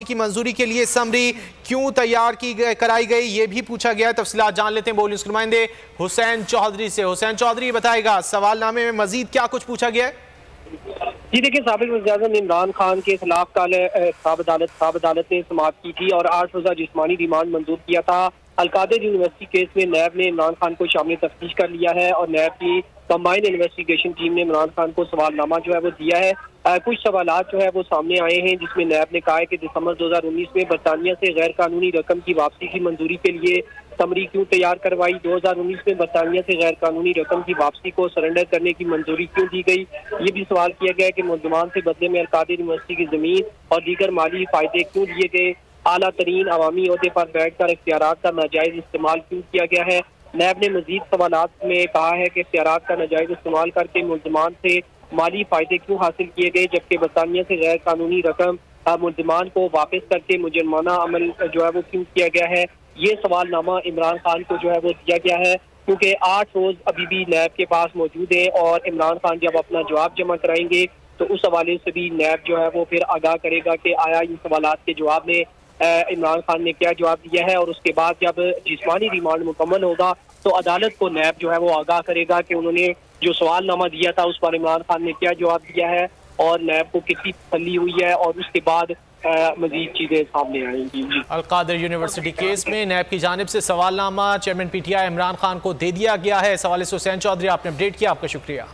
की मंजूरी के लिए समरी क्यों तैयार कराई गई, ये भी पूछा गया है। तफसीलात जान लेते हैं बोल न्यूज़ के नुमाइंदे हुसैन चौधरी से। हुसैन चौधरी बताएगा सवालनामे में मजीद क्या कुछ पूछा गया है। जी देखिए, साबिक वज़ीर-ए-आज़म इमरान खान के खिलाफ कल साब अदालत ने समाअत की थी और 8 रोज़ा जिस्मानी रिमांड मंजूर किया था। अलकादिर यूनिवर्सिटी केस में नैब ने इमरान खान को शामिल तफ्तीश कर लिया है और नैब की कंबाइंड इन्वेस्टिगेशन टीम ने इमरान खान को सवालनामा जो है वो दिया है। कुछ सवालात जो है वो सामने आए हैं, जिसमें नैब ने कहा है कि दिसंबर 2019 में बरतानिया से गैर कानूनी रकम की वापसी की मंजूरी के लिए समरी क्यों तैयार करवाई। 2019 में बरतानिया से गैर कानूनी रकम की वापसी को सरेंडर करने की मंजूरी क्यों दी गई। ये भी सवाल किया गया कि मुलजमान से बदले में अलकादिर यूनिवर्सिटी की जमीन और दीगर माली फायदे क्यों दिए गए। आला तरीन अवामी ओहदे पर बैठकर इख्तियारात का नाजायज इस्तेमाल क्यों किया गया है। नैब ने मजीद सवालात में कहा है कि इख्तियारात का नाजायज इस्तेमाल करके मुलजमान से माली फायदे क्यों हासिल किए गए, जबकि बरतानिया से गैर कानूनी रकम मुलजमान को वापस करके मुजरमाना अमल जो है वो क्यों किया गया है। ये सवालनामा इमरान खान को जो है वो दिया गया है, क्योंकि 8 रोज अभी भी नैब के पास मौजूद है और इमरान खान जब अपना जवाब जमा कराएंगे तो उस हवाले से भी नैब जो है वो फिर आगाह करेगा कि आया इन सवालात के जवाब में इमरान खान ने क्या जवाब दिया है। और उसके बाद जब जिस्मानी रिमांड मुकम्मल होगा तो अदालत को नैब जो है वो आगाह करेगा कि उन्होंने जो सवालनामा दिया था उस पर इमरान खान ने क्या जवाब दिया है और नैब को कितनी तसल्ली हुई है, और उसके बाद मजीद चीजें सामने आएंगी। अलकादिर यूनिवर्सिटी केस में नैब की जानिब से सवालनामा चेयरमैन PTI इमरान खान को दे दिया गया है। इस हवाले से हुसैन चौधरी आपने अपडेट किया, आपका शुक्रिया।